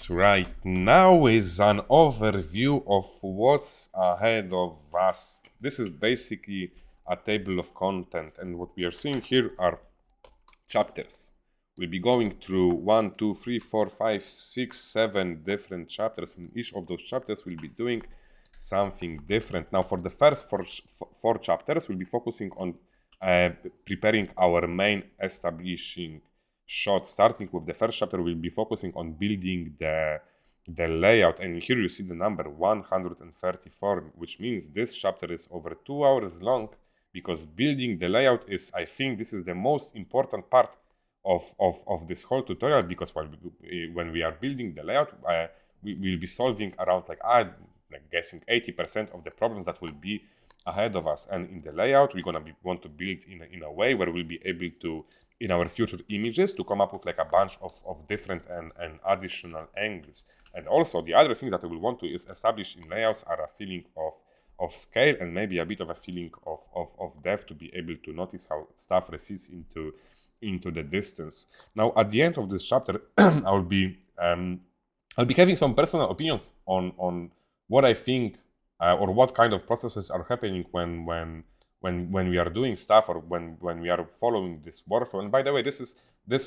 Right now is an overview of what's ahead of us. This is basically a table of content, and what we are seeing here are chapters. We'll be going through 1, 2, 3, 4, 5, 6, 7 different chapters, and each of those chapters will be doing something different. Now, for the first four chapters, we'll be focusing on preparing our main establishing shot. Starting with the first chapter, we'll be focusing on building the layout, and here you see the number 134, which means this chapter is over 2 hours long, because building the layout is, I think, this is the most important part of this whole tutorial, because when we are building the layout, we will be solving around like guessing 80% of the problems that will be ahead of us. And in the layout, we're gonna want to build in a way where we'll be able to, in our future images, to come up with like a bunch of different and additional angles. And also the other things that we will want to establish in layouts are a feeling of scale and maybe a bit of a feeling of depth, to be able to notice how stuff recedes into the distance. Now, at the end of this chapter, I'll be having some personal opinions on what I think or what kind of processes are happening when we are doing stuff, or when we are following this workflow. And by the way, this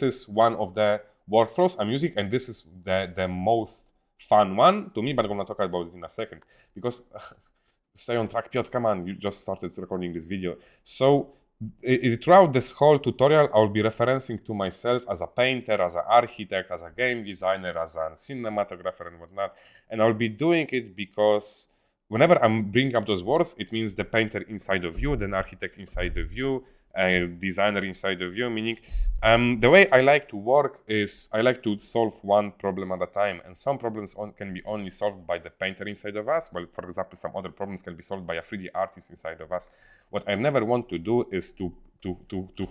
is one of the workflows I'm using, and this is the most fun one to me, but I'm gonna talk about it in a second, because stay on track, Piotr, come on, you just started recording this video. So throughout this whole tutorial, I'll be referencing to myself as a painter, as an architect, as a game designer, as a cinematographer and whatnot. And I'll be doing it because whenever I'm bringing up those words, it means the painter inside of you, then architect inside of you, designer inside of you, meaning the way I like to work is I like to solve one problem at a time, and some problems can be only solved by the painter inside of us, while, for example, some other problems can be solved by a 3D artist inside of us. What I never want to do is to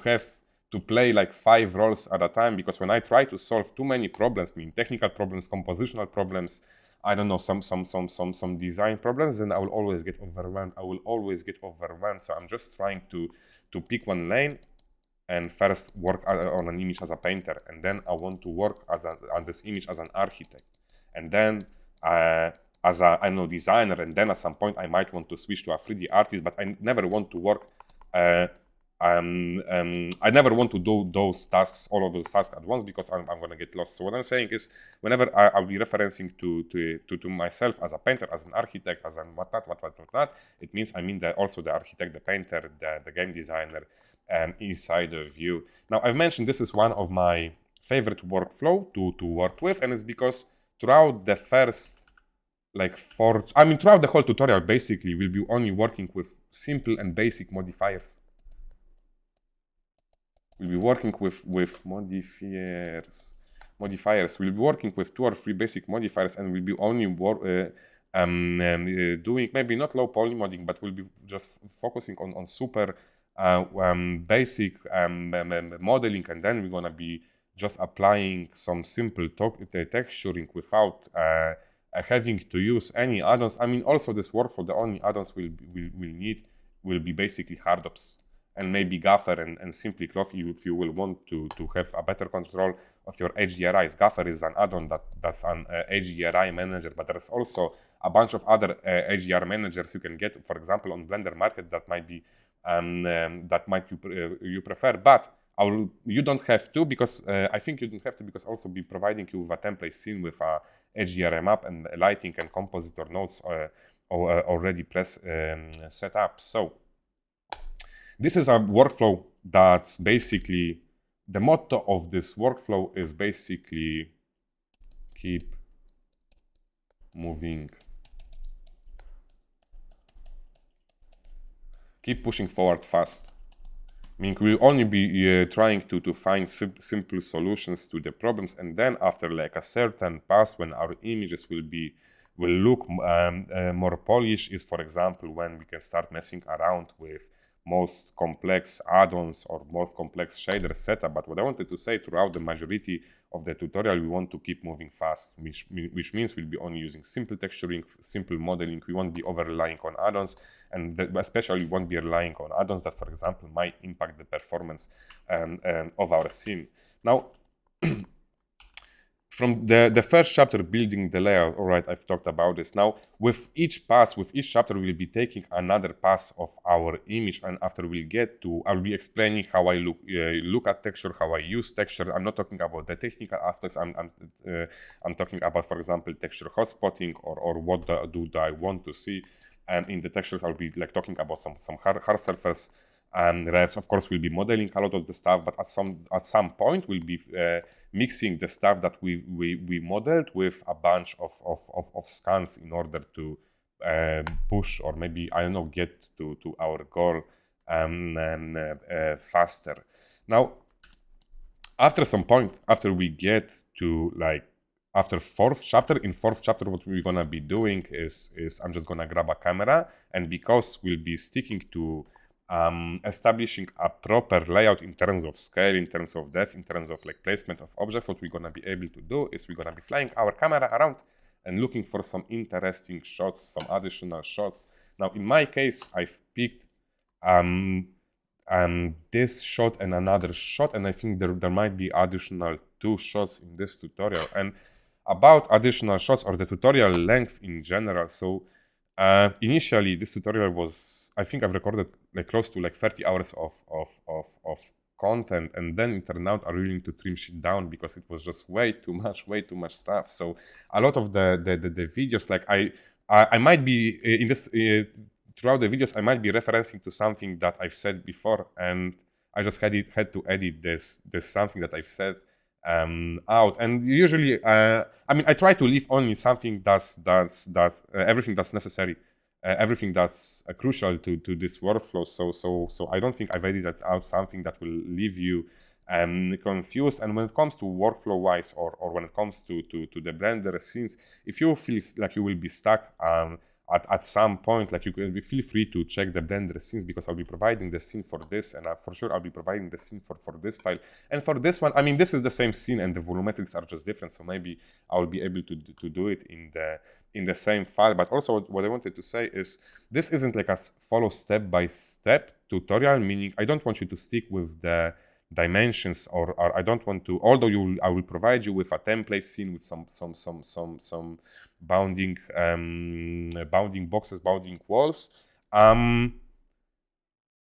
have to play like 5 roles at a time, because when I try to solve too many problems, meaning technical problems, compositional problems, I don't know, some design problems, then I will always get overwhelmed. So I'm just trying to pick one lane and first work on an image as a painter, and then I want to work on this image as an architect, and then as a, I know, designer, and then at some point I might want to switch to a 3D artist, but I never want to work I never want to do those tasks, all of those tasks at once, because I'm going to get lost. So what I'm saying is, whenever I'll be referencing to myself as a painter, as an architect, as an whatnot, it means I mean that also the architect, the painter, the game designer inside of you. Now, I've mentioned this is one of my favorite workflow to work with, and it's because throughout the first throughout the whole tutorial, basically, we'll be only working with simple and basic modifiers. We'll be working with modifiers. We'll be working with 2 or 3 basic modifiers, and we'll be only doing maybe not low poly modding, but we'll be just focusing on super basic modeling, and then we're gonna be just applying some simple texturing without having to use any add-ons. I mean, also this workflow, the only add-ons we'll need will be basically hardops and maybe Gaffer and Simply Cloth if you will want to have a better control of your HDRIs. Gaffer is an add-on that's an HDRI manager, but there's also a bunch of other HDR managers you can get, for example, on Blender Market, that might be you prefer, but you don't have to, because I think you don't have to, because also be providing you with a template scene with a HDRI map and lighting and compositor nodes already set up. So this is a workflow that's basically, the motto of this workflow is basically keep moving, keep pushing forward fast. I mean, we'll only be trying to find simple solutions to the problems, and then after like a certain pass, when our images will look more polished, is, for example, when we can start messing around with most complex add-ons or most complex shader setup. But what I wanted to say, throughout the majority of the tutorial, we want to keep moving fast, which means we'll be only using simple texturing, simple modeling. We won't be over-relying on add-ons, and especially won't be relying on add-ons that, for example, might impact the performance of our scene. Now, from the first chapter, building the layout, all right, I've talked about this. Now, with each pass, with each chapter, we'll be taking another pass of our image, and after we'll get to, I'll be explaining how I look at texture, how I use texture. I'm not talking about the technical aspects. I'm talking about, for example, texture hotspotting, or what do I want to see. And in the textures, I'll be like talking about some hard surface refs. Of course, we'll be modeling a lot of the stuff, but at some point, we'll be mixing the stuff that we modeled with a bunch of scans in order to push, or maybe, I don't know, get to our goal faster. Now, after some point, after we get to like after fourth chapter, what we're gonna be doing is I'm just gonna grab a camera, and because we'll be sticking to establishing a proper layout in terms of scale, in terms of depth, in terms of like placement of objects, what we're gonna be able to do is we're gonna be flying our camera around and looking for some interesting shots, some additional shots. Now, in my case, I've picked this shot and another shot, and I think there might be additional 2 shots in this tutorial. And about additional shots, or the tutorial length in general, so initially this tutorial was, I think I've recorded like close to like 30 hours of content, and then it turned out I really need to trim shit down because it was just way too much stuff. So a lot of the videos, like I might be in this throughout the videos, I might be referencing to something that I've said before, and I just had to edit this something that I've said out. And usually, I mean, I try to leave only something that's everything that's necessary, everything that's crucial to this workflow. So I don't think I've edited out something that will leave you confused. And when it comes to workflow wise, or when it comes to the Blender scenes, if you feel like you will be stuck at some point, like, you can feel free to check the Blender scenes, because I'll be providing the scene for this, and for sure I'll be providing the scene for this file. And for this one, I mean, this is the same scene and the volumetrics are just different, so maybe I'll be able to do it in the same file. But also, what I wanted to say is, this isn't like a follow step-by-step tutorial, meaning I don't want you to stick with the dimensions, or I don't want to, although I will provide you with a template scene with some bounding boxes, bounding walls.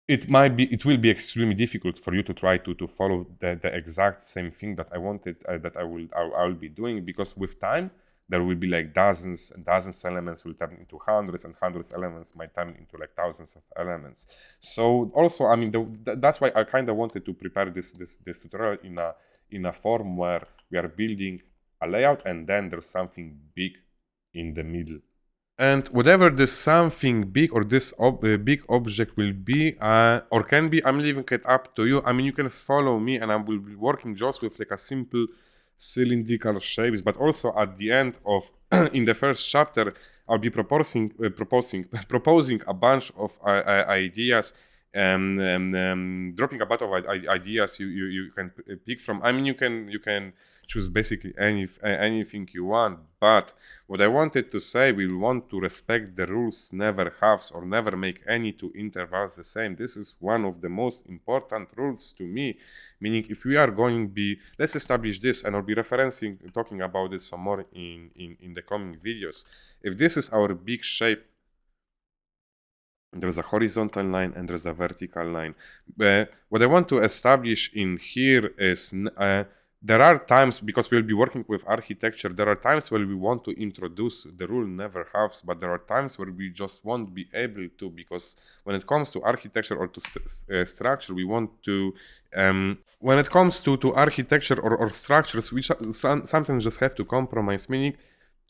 It will be extremely difficult for you to try to follow the exact same thing that I wanted, that I will be doing, because with time there will be like dozens and dozens elements will turn into hundreds, and hundreds elements might turn into like thousands of elements. So also, I mean, that's why I kind of wanted to prepare this tutorial in a form where we are building a layout, and then there's something big in the middle. And whatever this something big, or this big object will be, or can be, I'm leaving it up to you. I mean, you can follow me, and I will be working just with like a simple cylindrical shapes, but also at the end of in the first chapter, I'll be proposing a bunch of ideas, dropping a bunch of ideas you can pick from. I mean, you can choose basically anything you want, but what I wanted to say, we want to respect the rules, never halves, or never make any 2 intervals the same. This is one of the most important rules to me, meaning if we are going to be, let's establish this, and I'll be talking about this some more in the coming videos. If this is our big shape, there's a horizontal line and there's a vertical line. What I want to establish in here is there are times, because we'll be working with architecture, there are times where we want to introduce the rule never halves, but there are times where we just won't be able to, because when it comes to architecture or to structure, we want to, when it comes to architecture or structures, we sometimes just have to compromise, meaning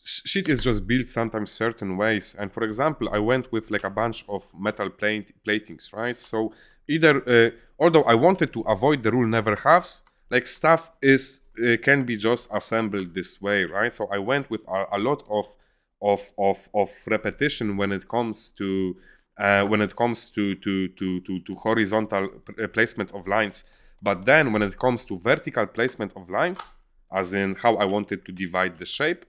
shit is just built sometimes certain ways. And for example, I went with like a bunch of metal platings, right? So either, although I wanted to avoid the rule never halves, like stuff can be just assembled this way, right? So I went with a lot of repetition when it comes to horizontal placement of lines. But then when it comes to vertical placement of lines, as in how I wanted to divide the shape,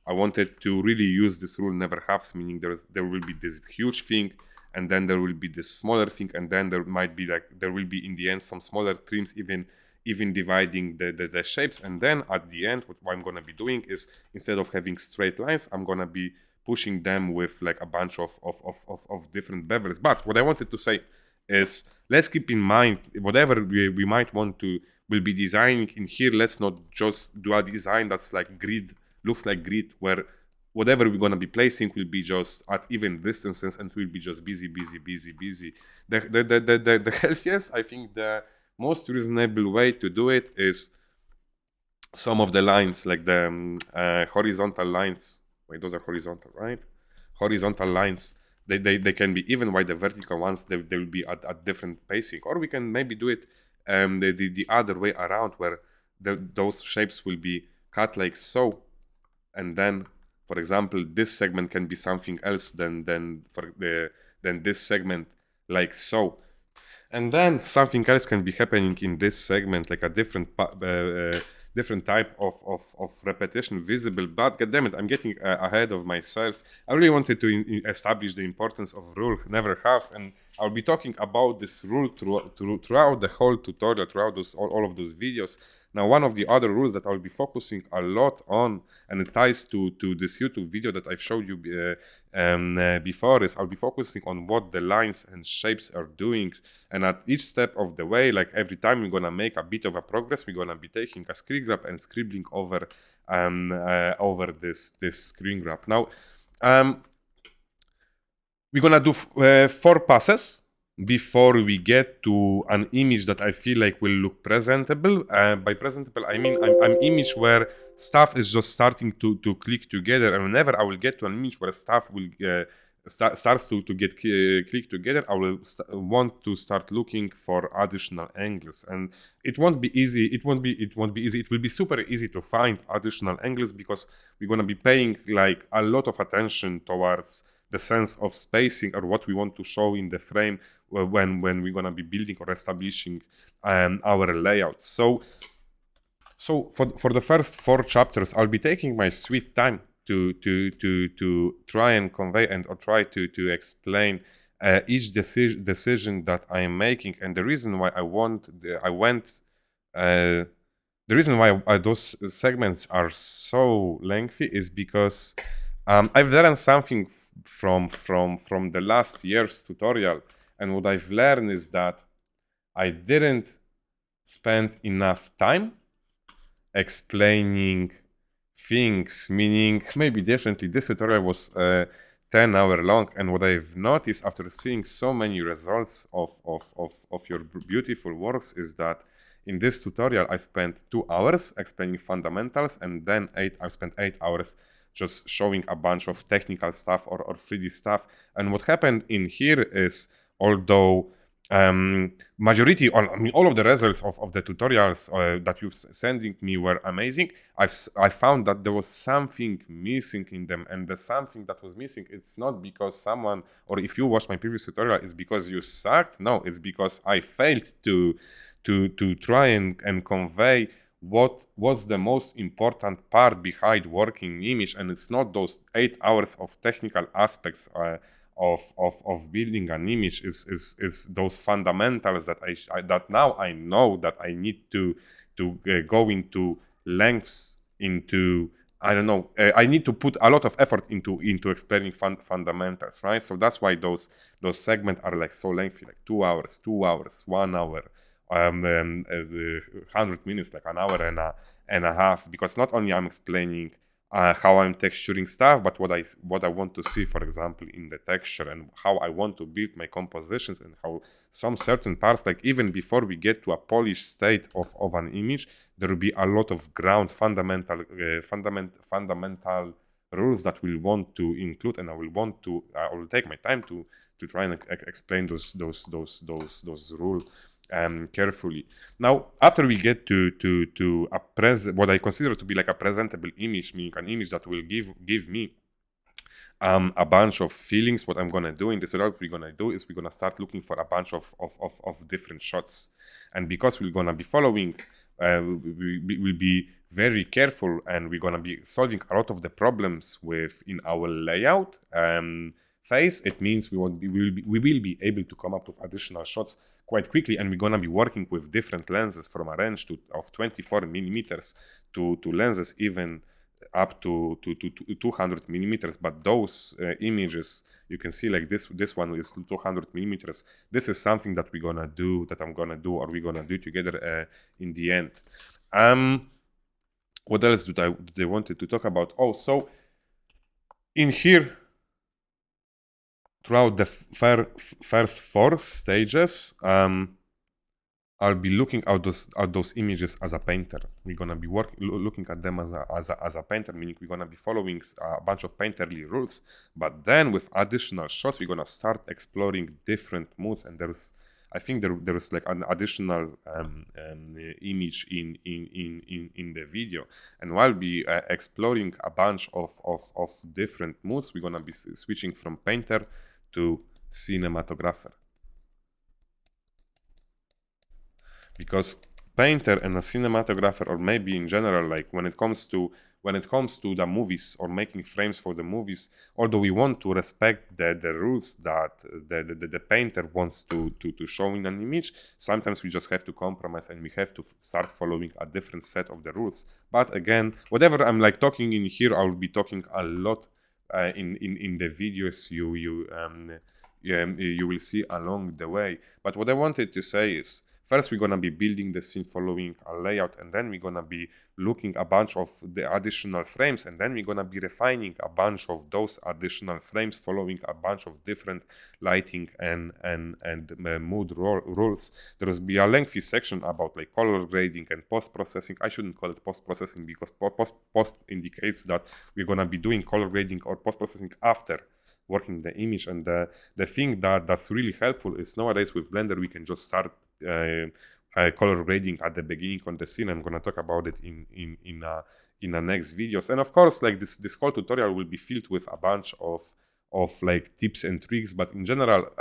I wanted to really use this rule never halves, meaning there will be this huge thing, and then there will be this smaller thing, and then there will be in the end some smaller trims, even even dividing the shapes. And then at the end, what I'm gonna be doing is, instead of having straight lines, I'm gonna be pushing them with like a bunch of different bevels. But what I wanted to say is, let's keep in mind, whatever we might want to will be designing in here, let's not just do a design that's like grid, looks like grid, where whatever we're going to be placing will be just at even distances and will be just busy. The healthiest, I think the most reasonable way to do it is some of the lines, like the horizontal lines. Wait, those are horizontal, right? Horizontal lines. They can be even, while the vertical ones, they will be at different pacing. Or we can maybe do it the other way around, where those shapes will be cut like so, and then, for example, this segment can be something else than this segment, like so. And then something else can be happening in this segment, like a different type of repetition visible. But goddammit, I'm getting ahead of myself. I really wanted to establish the importance of rule never halves, and I'll be talking about this rule throughout the whole tutorial, throughout all of those videos. Now, one of the other rules that I'll be focusing a lot on, and it ties to this YouTube video that I've showed you before, is I'll be focusing on what the lines and shapes are doing. And at each step of the way, like every time we're gonna make a bit of a progress, we're gonna be taking a screen grab and scribbling over this screen grab. Now, we're gonna do 4 passes before we get to an image that I feel like will look presentable. By presentable, I mean an image where stuff is just starting to click together. And whenever I will get to an image where stuff will starts to get click together, I will want to start looking for additional angles. And it won't be easy. It won't be easy. It will be super easy to find additional angles, because we're gonna be paying like a lot of attention towards the sense of spacing, or what we want to show in the frame when we're gonna be building or establishing our layout. So for the first 4 chapters, I'll be taking my sweet time to try and convey or try to explain each decision that I am making. And the reason why the reason why those segments are so lengthy is because I've learned something from the last year's tutorial, and what I've learned is that I didn't spend enough time explaining things, meaning, maybe differently, this tutorial was 10 hours long, and what I've noticed after seeing so many results of your beautiful works is that in this tutorial I spent 2 hours explaining fundamentals, and then I spent 8 hours just showing a bunch of technical stuff or 3D stuff. And what happened in here is, although majority, all of the results of the tutorials that you've sending me were amazing, I found that there was something missing in them. And the something that was missing, it's not because someone, or if you watched my previous tutorial, it's because you sucked. No, it's because I failed to try and convey what was the most important part behind working image. And it's not those 8 hours of technical aspects of building an image, is those fundamentals that that now I know that I need to go into lengths, into, I don't know, I need to put a lot of effort into explaining fundamentals, right? So that's why those segments are like so lengthy, like 2 hours, 1 hour, 100 minutes, like an hour and a half, because not only I'm explaining how I'm texturing stuff, but what I want to see, for example, in the texture, and how I want to build my compositions, and how some certain parts, like even before we get to a polished state of an image, there will be a lot of ground fundamental rules that we'll want to include, and I will take my time to try and explain those rules carefully. Now, after we get to what I consider to be like a presentable image, meaning an image that will give me a bunch of feelings, what I'm gonna do in this tutorial, we're gonna do is we're gonna start looking for a bunch of different shots. And because we're gonna be following, we will be very careful, and we're gonna be solving a lot of the problems in our layout phase. It means we will be able to come up with additional shots quite quickly, and we're gonna be working with different lenses from a range of 24 millimeters to lenses even up to 200 millimeters. But those images, you can see like this one is 200 millimeters. This is something that we're gonna do, that I'm gonna do, or we're gonna do together in the end. What else did they wanted to talk about? Oh, so in here, throughout the first 4 stages, I'll be looking at those images as a painter. We're gonna be looking at them as a painter, meaning we're gonna be following a bunch of painterly rules. But then with additional shots, we're gonna start exploring different moods, and I think there is like an additional image in the video, and while we exploring a bunch of different moods, we're gonna be switching from painter to cinematographer, because painter and a cinematographer, or maybe in general, like when it comes to the movies or making frames for the movies, although we want to respect the rules that the painter wants to show in an image, sometimes we just have to compromise and we have to start following a different set of the rules. But again, whatever I'm like talking in here, I will be talking a lot in the videos you will see along the way. But what I wanted to say is, first we're gonna be building the scene following a layout, and then we're gonna be looking a bunch of the additional frames, and then we're gonna be refining a bunch of those additional frames following a bunch of different lighting and mood rules. There will be a lengthy section about like color grading and post-processing. I shouldn't call it post-processing, because post indicates that we're gonna be doing color grading or post-processing after working the image. And the thing that's really helpful is nowadays with Blender we can just start color grading at the beginning on the scene. I'm gonna talk about it in the next videos. And of course, like this whole tutorial will be filled with a bunch of like tips and tricks. But in general,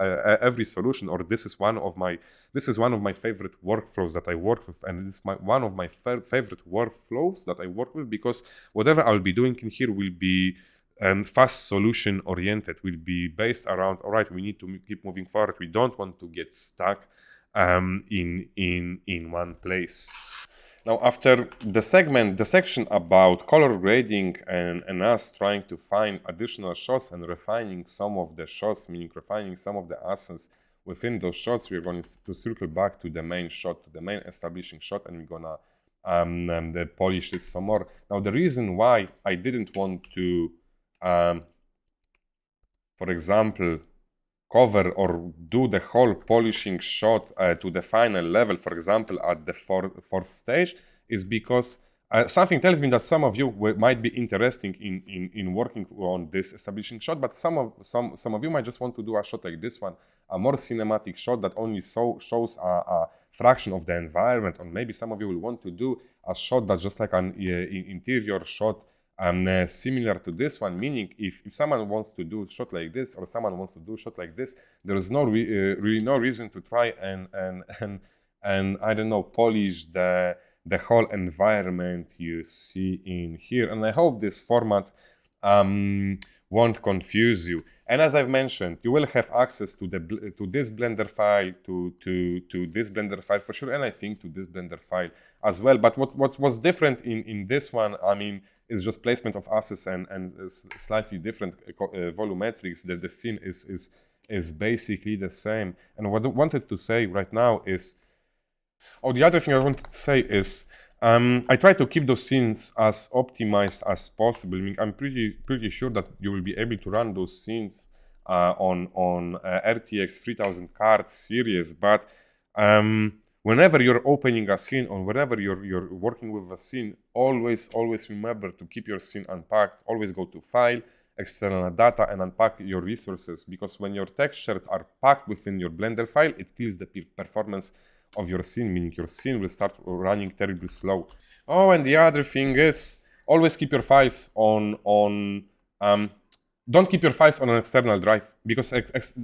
every solution, or this is one of my favorite workflows that I work with, and this is one of my favorite workflows that I work with, because whatever I'll be doing in here will be fast solution oriented, will be based around, all right, we need to keep moving forward. We don't want to get stuck in one place. Now, after the section about color grading and us trying to find additional shots and refining some of the shots, meaning refining some of the assets within those shots, we're going to circle back to the main shot, to the main establishing shot, and we're gonna polish this some more. Now, the reason why I didn't want to for example, cover or do the whole polishing shot to the final level, for example, at the fourth stage, is because something tells me that some of you might be interested in working on this establishing shot, but some of you might just want to do a shot like this one, a more cinematic shot that only shows a fraction of the environment, or maybe some of you will want to do a shot that's just like an interior shot, similar to this one, meaning if someone wants to do a shot like this, or someone wants to do a shot like this, there is really no reason to try and I don't know, polish the whole environment you see in here. And I hope this format won't confuse you. And as I've mentioned, you will have access to this Blender file, to this Blender file for sure, and I think to this Blender file as well. But what's different in this one, I mean, is just placement of assets and slightly different volumetrics. That the scene is basically the same. And what I wanted to say right now is, the other thing I wanted to say is, I try to keep those scenes as optimized as possible. I mean, I'm pretty sure that you will be able to run those scenes on RTX 3000 card series, but whenever you're opening a scene, or whenever you're working with a scene, always remember to keep your scene unpacked. Always go to File, External Data, and unpack your resources, because when your textures are packed within your Blender file, it kills the performance of your scene, meaning your scene will start running terribly slow. Oh, and the other thing is, always keep your files on don't keep your files on an external drive, because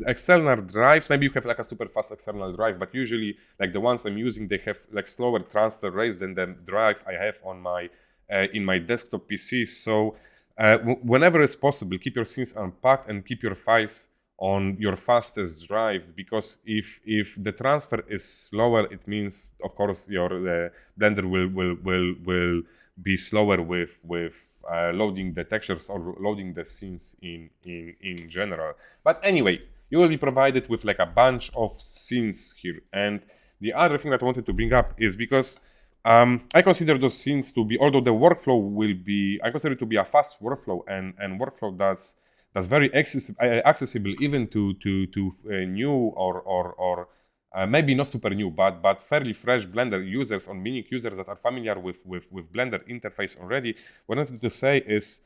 external drives, maybe you have like a super fast external drive, but usually like the ones I'm using, they have like slower transfer rates than the drive I have on my in my desktop PC. So whenever it's possible, keep your scenes unpacked and keep your files on your fastest drive, because if the transfer is slower, it means of course your Blender will be slower with loading the textures or loading the scenes in general. But anyway, you will be provided with like a bunch of scenes here. And the other thing that I wanted to bring up is because I consider those scenes to be, although the workflow will be, I consider it to be a fast workflow, and workflow that's very accessible even to new or maybe not super new, but fairly fresh Blender users or Mimic users that are familiar with Blender interface already. What I wanted to say is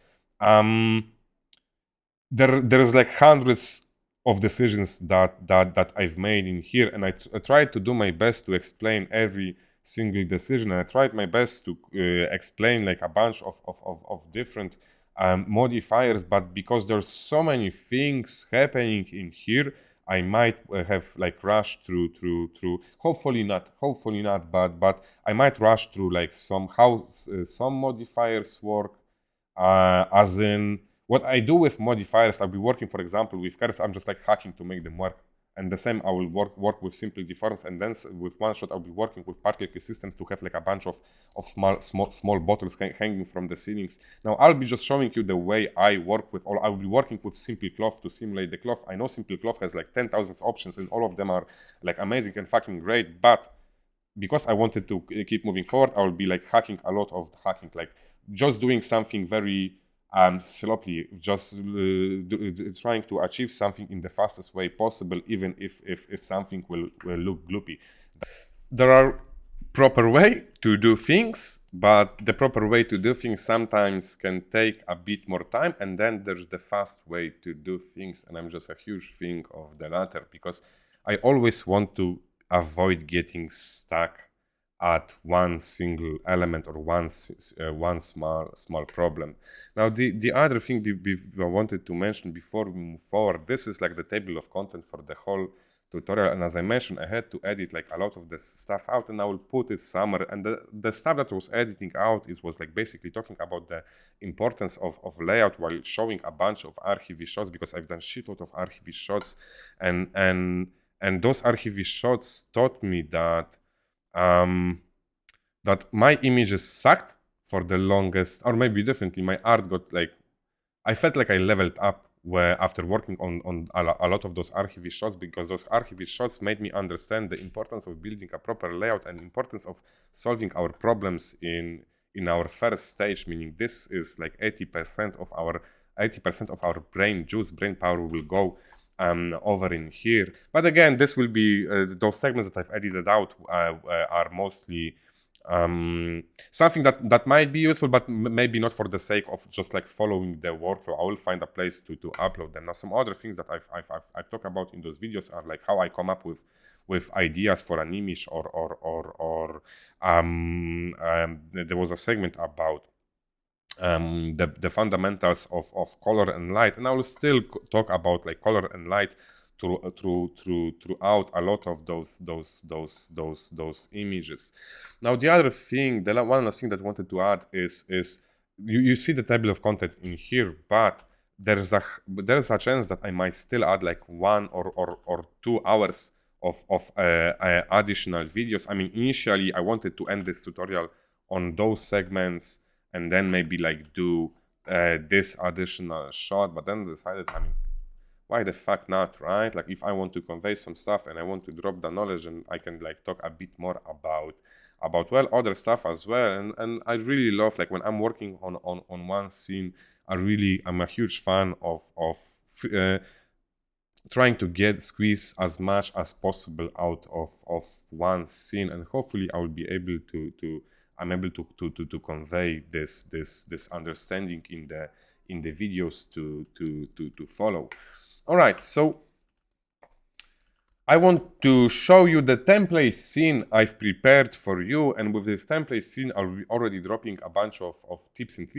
there's like hundreds of decisions that I've made in here, and I tried to do my best to explain every single decision, and I tried my best to explain like a bunch of different modifiers, but because there's so many things happening in here, I might have like rushed through hopefully not, but I might rush through like somehow some modifiers work, as in what I do with modifiers. I'll be working, for example, with curves. I'm just like hacking to make them work. And the same, I will work with simple deforms, and then with one shot, I'll be working with particle systems to have like a bunch of small bottles hanging from the ceilings. Now, I'll be just showing you the way I work with, or I'll be working with Simple Cloth to simulate the cloth. I know Simple Cloth has like 10,000 options, and all of them are like amazing and fucking great, but because I wanted to keep moving forward, I will be like hacking a lot of the hacking, like just doing something very sloppily, just trying to achieve something in the fastest way possible, even if something will look gloopy. There are proper way to do things, but the proper way to do things sometimes can take a bit more time, and then there's the fast way to do things, and I'm just a huge fan of the latter, because I always want to avoid getting stuck at one single element or one small problem. Now, the other thing I wanted to mention before we move forward, this is like the table of content for the whole tutorial, and as I mentioned, I had to edit like a lot of the stuff out, and I will put it somewhere. And the stuff that I was editing out, it was like basically talking about the importance of layout while showing a bunch of RGB shots, because I've done shitload of RGB shots, and those RGB shots taught me that that my images sucked for the longest, or maybe differently, my art got like, I felt like I leveled up after working on a lot of those RGB shots, because those RGB shots made me understand the importance of building a proper layout and importance of solving our problems in our first stage, meaning this is like 80% of our brain power will go over in here. But again, this will be those segments that I've edited out are mostly something that might be useful, but maybe not for the sake of just like following the workflow. I will find a place to upload them. Now, some other things that I've talked about in those videos are like how I come up with ideas for an image, or there was a segment about the fundamentals of color and light, and I will still talk about like color and light throughout a lot of those images. Now, the other thing, one last thing that I wanted to add is you see the table of content in here, but there's a chance that I might still add like 1 or 2 hours of additional videos. I mean, initially I wanted to end this tutorial on those segments and then maybe like do this additional shot, but then I decided, I mean, why the fuck not, right? Like, if I want to convey some stuff and I want to drop the knowledge, and I can like talk a bit more about well, other stuff as well. And I really love, like, when I'm working on one scene, I'm a huge fan of trying to squeeze as much as possible out of one scene, and hopefully I will be able I'm able to convey this understanding in the videos to follow. All right, so I want to show you the template scene I've prepared for you, and with this template scene, I'll be already dropping a bunch of tips and tricks